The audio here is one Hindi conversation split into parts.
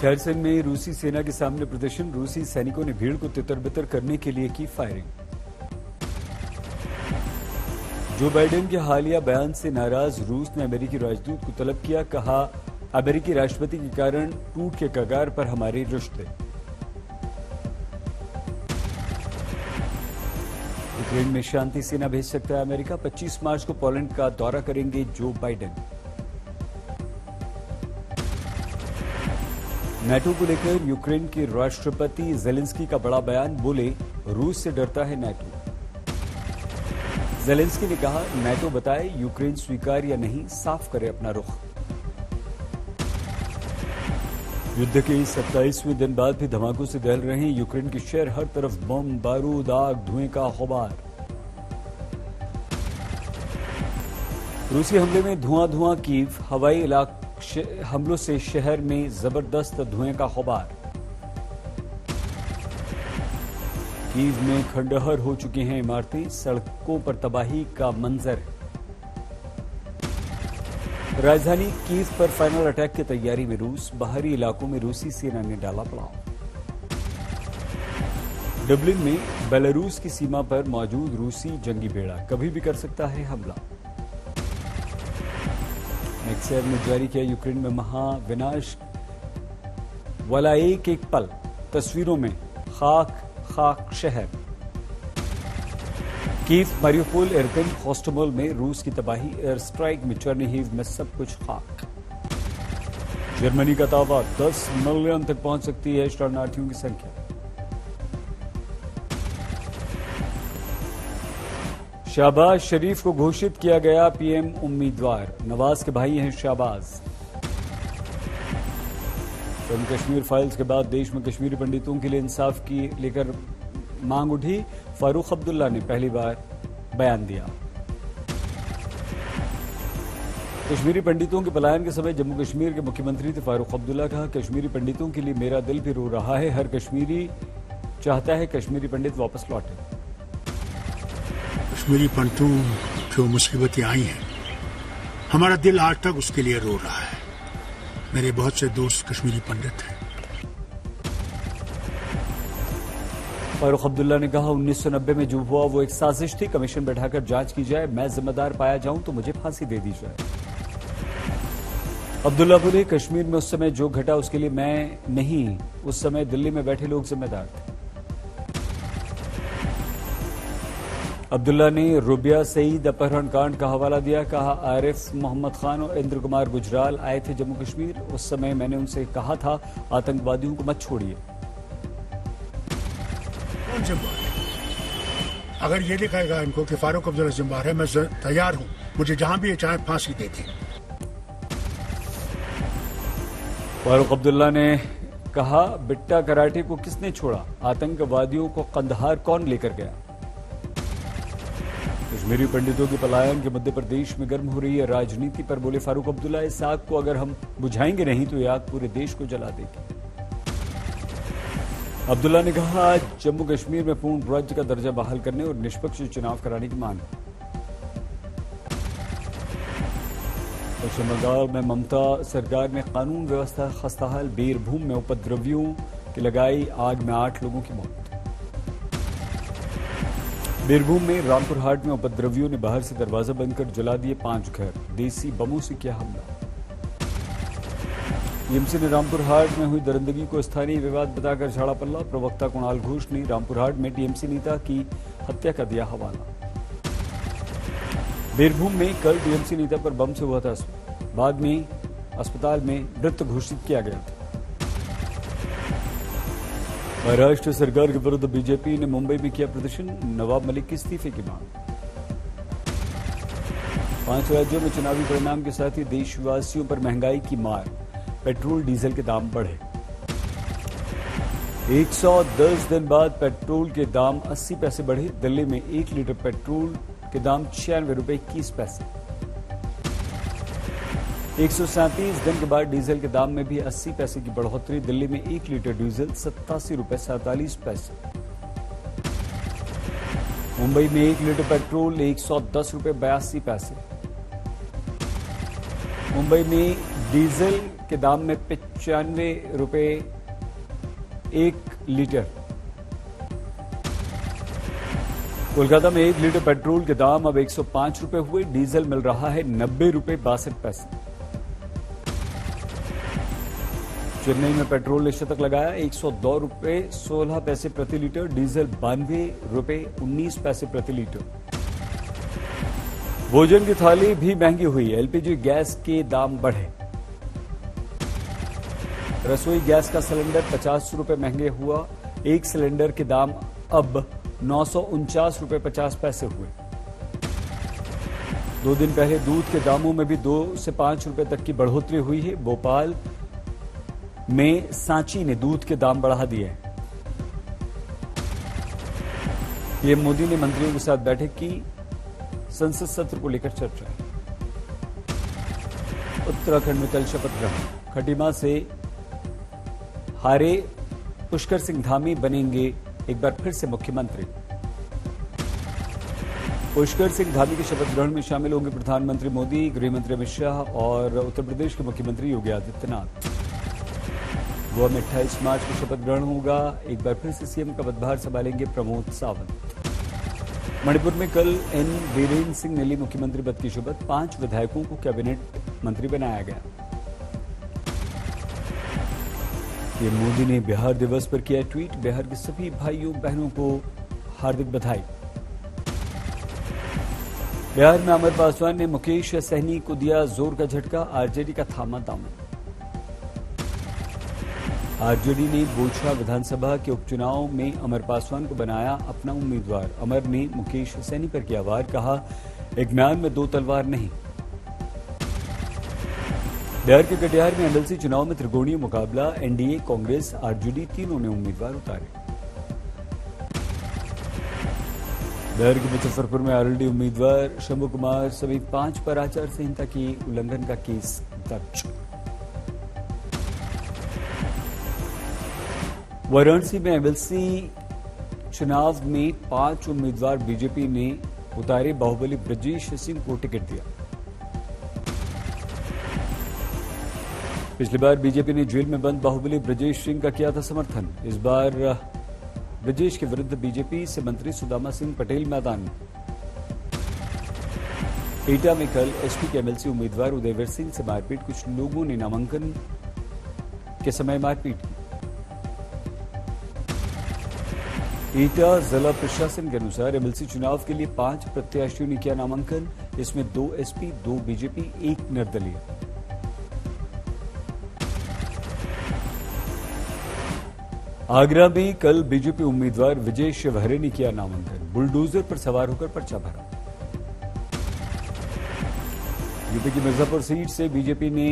खैरसन में रूसी सेना के सामने प्रदर्शन। रूसी सैनिकों ने भीड़ को तितर-बितर करने के लिए की फायरिंग। जो बाइडेन के हालिया बयान से नाराज रूस ने अमेरिकी राजदूत को तलब किया। कहा, अमेरिकी राष्ट्रपति के कारण टूट के कगार पर हमारे रिश्ते। यूक्रेन में शांति सेना भेज सकता है अमेरिका। 25 मार्च को पोलैंड का दौरा करेंगे जो बाइडेन। नाटो को लेकर यूक्रेन के राष्ट्रपति जेलेंस्की का बड़ा बयान। बोले, रूस से डरता है नाटो। जेलेंस्की ने कहा, नाटो बताए यूक्रेन स्वीकार या नहीं, साफ करे अपना रुख। युद्ध के 27वें दिन बाद भी धमाकों से दहल रहे हैं यूक्रेन के शहर। हर तरफ बम, बारूद, आग, धुएं का गुबार। रूसी हमले में धुआं कीव। हवाई हमलों से शहर में जबरदस्त धुएं का गुबार। कीव में खंडहर हो चुकी हैं इमारतें। सड़कों पर तबाही का मंजर। राजधानी कीव पर फाइनल अटैक की तैयारी में रूस। बाहरी इलाकों में रूसी सेना ने डाला पड़ाव। डबलिन में बेलारूस की सीमा पर मौजूद रूसी जंगी बेड़ा कभी भी कर सकता है हमला। नेक्सेर ने जारी किया यूक्रेन में महाविनाश वाला एक पल। तस्वीरों में खाक शहर। कीव, मारियोपोल, इरपिन, खोस्टोमोल में रूस की तबाही। एयर स्ट्राइक में चेर्निहिव में सब कुछ खाक। जर्मनी का दावा 10 मिलियन तक पहुंच सकती है शरणार्थियों की संख्या। शहबाज शरीफ को घोषित किया गया पीएम उम्मीदवार। नवाज के भाई हैं शहबाज। जम्मू कश्मीर फाइल्स के बाद देश में कश्मीरी पंडितों के लिए इंसाफ की लेकर मांग उठी। फारूक अब्दुल्ला ने पहली बार बयान दिया। कश्मीरी पंडितों के पलायन के समय जम्मू कश्मीर के मुख्यमंत्री थे फारूक अब्दुल्ला। कहा, कश्मीरी पंडितों के लिए मेरा दिल भी रो रहा है। हर कश्मीरी चाहता है कश्मीरी पंडित वापस लौटे। कश्मीरी पंडितों जो मुसीबतें आई हैं, हमारा दिल आज तक उसके लिए रो रहा है। मेरे बहुत से दोस्त कश्मीरी पंडित हैं। फारूक अब्दुल्ला ने कहा, 1990 में जो हुआ वो एक साजिश थी। कमीशन बैठाकर जांच की जाए। मैं जिम्मेदार पाया जाऊं तो मुझे फांसी दे दी जाए। अब्दुल्ला बोले, कश्मीर में उस समय जो घटा उसके लिए मैं नहीं, उस समय दिल्ली में बैठे लोग जिम्मेदार थे। अब्दुल्ला ने रुबिया सईद अपहरण कांड का हवाला दिया। कहा, आरिफ मोहम्मद खान और इंद्र कुमार गुजराल आए थे जम्मू कश्मीर। उस समय मैंने उनसे कहा था आतंकवादियों को मत छोड़िए। कौन जिम्मेदार है? अगर ये दिखाएगा इनको कि फारूक अब्दुल्ला जिम्मेदार है, मैं तैयार हूं। मुझे जहां भी चाहे फांसी दे दी। फारूक अब्दुल्ला ने कहा, बिट्टा कराटे को किसने छोड़ा? आतंकवादियों को कंदहार कौन लेकर गया? कश्मीरी पंडितों के पलायन के मुद्दे पर देश में गर्म हो रही है राजनीति पर बोले फारूक अब्दुल्ला, इस आग को अगर हम बुझाएंगे नहीं तो यह आग पूरे देश को जला देगी। अब्दुल्ला ने कहा, आज जम्मू कश्मीर में पूर्ण राज्य का दर्जा बहाल करने और निष्पक्ष चुनाव कराने की मांग। पश्चिम बंगाल में ममता सरकार में कानून व्यवस्था खस्ताहाल। बीरभूम में उपद्रवियों की लगाई आग में 8 लोगों की मौत। बीरभूम में रामपुर हाट में उपद्रवियों ने बाहर से दरवाजा बंद कर जला दिए 5 घर। देसी बमों से किया हमला। टीएमसी ने रामपुर हाट में हुई दरिंदगी को स्थानीय विवाद बताकर झाड़ा पल्ला। प्रवक्ता कुणाल घोष ने रामपुर हाट में टीएमसी नेता की हत्या का दिया हवाला। बीरभूम में कल टीएमसी नेता पर बम से हुआ था, बाद में अस्पताल में मृत घोषित किया गया था। महाराष्ट्र सरकार के विरुद्ध बीजेपी ने मुंबई में किया प्रदर्शन। नवाब मलिक के इस्तीफे की मांग। 5 राज्यों में चुनावी परिणाम के साथ ही देशवासियों पर महंगाई की मार। पेट्रोल डीजल के दाम बढ़े। 110 दिन बाद पेट्रोल के दाम 80 पैसे बढ़े। दिल्ली में 1 लीटर पेट्रोल के दाम 96 रुपए 21 पैसे। 137 दिन के बाद डीजल के दाम में भी 80 पैसे की बढ़ोतरी। दिल्ली में 1 लीटर डीजल 87 रुपए 47 पैसे। मुंबई में 1 लीटर पेट्रोल 110 रुपए 82 पैसे। मुंबई में डीजल के दाम में 95 रुपए 1 लीटर। कोलकाता में 1 लीटर पेट्रोल के दाम अब 105 रुपए हुए। डीजल मिल रहा है 90 रुपए 62 पैसे। चेन्नई में पेट्रोल ने शतक लगाया, 102 रुपए 16 पैसे प्रति लीटर। डीजल 92 रुपए 19 पैसे प्रति लीटर। भोजन की थाली भी महंगी हुई। एलपीजी गैस के दाम बढ़े। रसोई गैस का सिलेंडर 50 रुपए महंगे हुआ। एक सिलेंडर के दाम अब 949 रुपए 50 पैसे हुए। 2 दिन पहले दूध के दामों में भी 2 से 5 रुपए तक की बढ़ोतरी हुई है। भोपाल में सांची ने दूध के दाम बढ़ा दिए हैं। पीएम मोदी ने मंत्रियों के साथ बैठक की। संसद सत्र को लेकर चर्चा। उत्तराखंड में कल शपथ ग्रहण। खटीमा से हारे पुष्कर सिंह धामी बनेंगे एक बार फिर से मुख्यमंत्री। पुष्कर सिंह धामी के शपथ ग्रहण में शामिल होंगे प्रधानमंत्री मोदी, गृहमंत्री अमित शाह और उत्तर प्रदेश के मुख्यमंत्री योगी आदित्यनाथ। गोवा में 28 मार्च को शपथ ग्रहण होगा। एक बार फिर से सीएम का पदभार संभालेंगे प्रमोद सावंत। मणिपुर में कल एन बीरेन सिंह ने ली मुख्यमंत्री पद की शपथ। 5 विधायकों को कैबिनेट मंत्री बनाया गया। पीएम मोदी ने बिहार दिवस पर किया ट्वीट। बिहार के सभी भाइयों बहनों को हार्दिक बधाई। बिहार में अमर पासवान ने मुकेश सहनी को दिया जोर का झटका। आरजेडी का थामा दामन। आरजेडी ने बोचरा विधानसभा के उपचुनाव में अमर पासवान को बनाया अपना उम्मीदवार। अमर ने मुकेश सहनी पर किया वार। कहा, एक म्यान में 2 तलवार नहीं। बिहार के कटिहार में एमएलसी चुनाव में त्रिकोणीय मुकाबला। एनडीए, कांग्रेस, आरजेडी तीनों ने उम्मीदवार उतारे। बिहार के मुजफ्फरपुर में आरएलडी उम्मीदवार शंभू कुमार समेत 5 पर आचार संहिता की उल्लंघन का केस दर्ज। वाराणसी में एमएलसी चुनाव में 5 उम्मीदवार बीजेपी ने उतारे। बाहुबली ब्रजेश सिंह को टिकट दिया। पिछली बार बीजेपी ने जेल में बंद बाहुबली ब्रजेश सिंह का किया था समर्थन। इस बार ब्रजेश के विरुद्ध बीजेपी से मंत्री सुदामा सिंह पटेल मैदान में। एटा में कल एसपी के एमएलसी उम्मीदवार उदयवीर सिंह से मारपीट। कुछ लोगों ने नामांकन के समय मारपीट की। एटा जिला प्रशासन के अनुसार एमएलसी चुनाव के लिए 5 प्रत्याशियों ने किया नामांकन। इसमें 2 एसपी, 2 बीजेपी, 1 निर्दलीय। आगरा में कल बीजेपी उम्मीदवार विजय शिवहरे ने किया नामांकन। बुलडोजर पर सवार होकर पर्चा भरा। यूपी की मिर्जापुर सीट से बीजेपी ने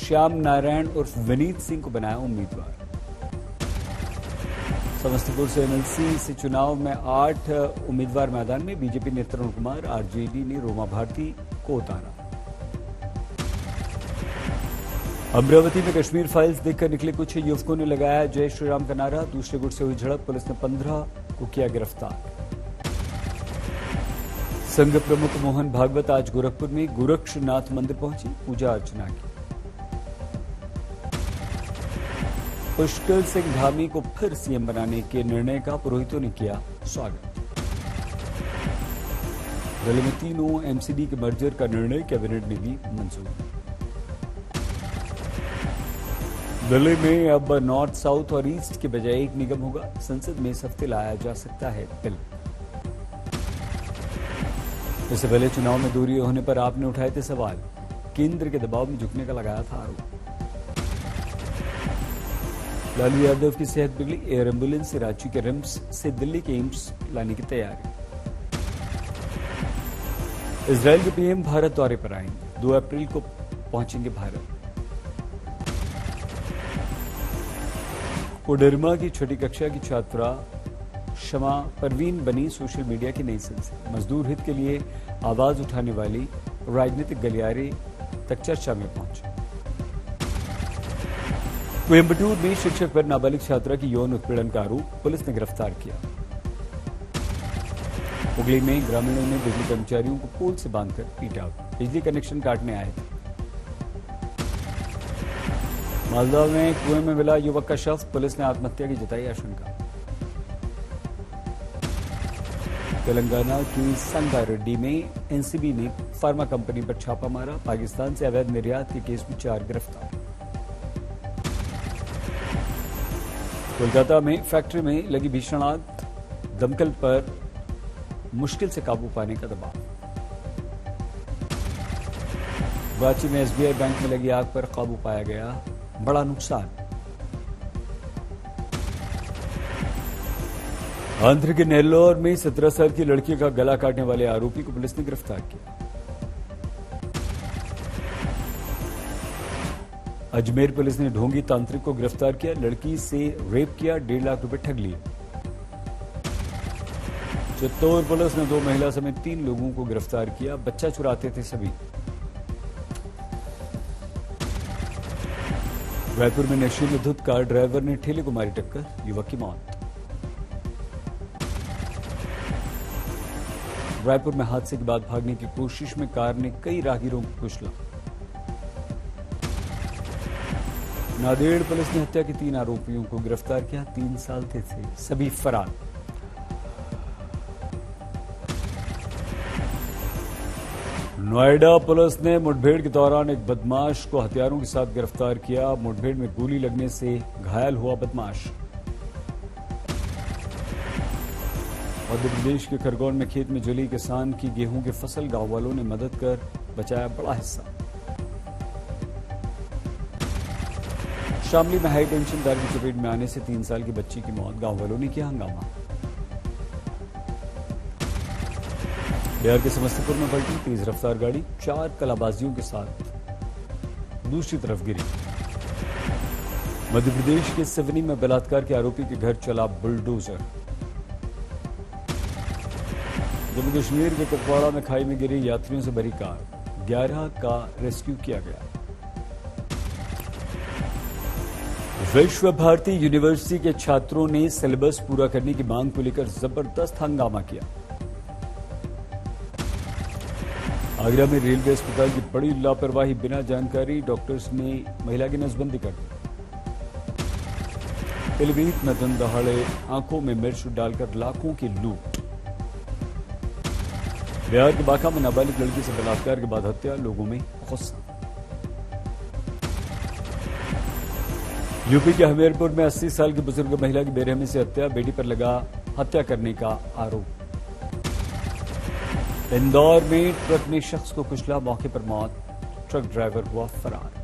श्याम नारायण उर्फ विनीत सिंह को बनाया उम्मीदवार। समस्तीपुर से एमएलसी से चुनाव में 8 उम्मीदवार मैदान में। बीजेपी ने तरुण कुमार, आरजेडी ने रोमा भारती को उतारा। अमरावती में कश्मीर फाइल्स देखकर निकले कुछ युवकों ने लगाया जय श्री राम का नारा। दूसरे गुट से हुई झड़प। पुलिस ने 15 को किया गिरफ्तार। संघ प्रमुख मोहन भागवत आज गोरखपुर में गोरक्षनाथ मंदिर पहुंचे, पूजा अर्चना की। पुष्कर सिंह धामी को फिर सीएम बनाने के निर्णय का पुरोहितों ने किया स्वागत। जिले में तीनों एमसीडी के मर्जर का निर्णय कैबिनेट ने दी मंजूरी। दिल्ली में अब नॉर्थ, साउथ और ईस्ट के बजाय एक निगम होगा। संसद में इस हफ्ते लाया जा सकता है बिल। इससे पहले चुनाव में दूरी होने पर आपने उठाए थे सवाल। केंद्र के दबाव में झुकने का लगाया था आरोप। लालू यादव की सेहत बिगड़ी। एयर एम्बुलेंस से रांची के रिम्स से दिल्ली के एम्स लाने की तैयारी। इजरायल के पीएम भारत दौरे पर आएंगे। 2 अप्रैल को पहुंचेंगे भारत। कोडरमा की छठी कक्षा की छात्रा शमा परवीन बनी सोशल मीडिया की नई सेंसर। मजदूर हित के लिए आवाज उठाने वाली राजनीतिक गलियारे तक चर्चा में पहुंचे। कोयंबटूर में शिक्षक पर नाबालिग छात्रा की यौन उत्पीड़न का आरोप, पुलिस ने गिरफ्तार किया। हुगली में ग्रामीणों ने बिजली कर्मचारियों को पोल से बांधकर पीटा। बिजली कनेक्शन काटने आए थे। मालदा में कुएं में मिला युवक का शव, पुलिस ने आत्महत्या की जताई आशंका। तेलंगाना की संगारेड्डी में एनसीबी ने फार्मा कंपनी पर छापा मारा, पाकिस्तान से अवैध निर्यात के केस में 4 गिरफ्तार। कोलकाता में फैक्ट्री में लगी भीषण आग, दमकल पर मुश्किल से काबू पाने का दबाव। रांची में एसबीआई बैंक में लगी आग पर काबू पाया गया, बड़ा नुकसान। आंध्र के नेल्लोर में 17 साल की लड़की का गला काटने वाले आरोपी को पुलिस ने गिरफ्तार किया। अजमेर पुलिस ने ढोंगी तांत्रिक को गिरफ्तार किया, लड़की से रेप किया, 1.5 लाख रुपए ठग लिए। चित्तौड़ पुलिस ने 2 महिला समेत 3 लोगों को गिरफ्तार किया, बच्चा चुराते थे सभी। रायपुर में नशीली धुत कार ड्राइवर ने ठेले को मारी टक्कर, युवक की मौत। रायपुर में हादसे के बाद भागने की कोशिश में कार ने कई राहगीरों को कुचला। नांदेड़ पुलिस ने हत्या के 3 आरोपियों को गिरफ्तार किया, 3 साल थे सभी फरार। नोएडा पुलिस ने मुठभेड़ के दौरान एक बदमाश को हथियारों के साथ गिरफ्तार किया, मुठभेड़ में गोली लगने से घायल हुआ बदमाश। मध्य प्रदेश के खरगोन में खेत में जली किसान की गेहूं की फसल, गांव वालों ने मदद कर बचाया बड़ा हिस्सा। शामली में हाई टेंशन तार की चपेट में आने से 3 साल की बच्ची की मौत, गांव वालों ने किया हंगामा। बिहार के समस्तीपुर में पलटी तेज रफ्तार गाड़ी, 4 कलाबाजियों के साथ दूसरी तरफ गिरी। मध्य प्रदेश के सिवनी में बलात्कार के आरोपी के घर चला बुलडोजर। जम्मू कश्मीर के कुपवाड़ा में खाई में गिरी यात्रियों से भरी कार, 11 का रेस्क्यू किया गया। विश्व भारती यूनिवर्सिटी के छात्रों ने सिलेबस पूरा करने की मांग को लेकर जबरदस्त हंगामा किया। आगरा में रेलवे अस्पताल की बड़ी लापरवाही, बिना जानकारी डॉक्टर्स ने महिला की नसबंदी कर दी। पीलीभीत में दिन दहाड़े आंखों में मिर्च डालकर लाखों की लूट। बिहार के बांका में नाबालिग लड़की से बलात्कार के बाद हत्या, लोगों में गुस्सा। यूपी के हमीरपुर में 80 साल की बुजुर्ग महिला की बेरहमी से हत्या, बेटी पर लगा हत्या करने का आरोप। इंदौर में ट्रक ने शख्स को कुचला, मौके पर मौत, ट्रक ड्राइवर हुआ फरार।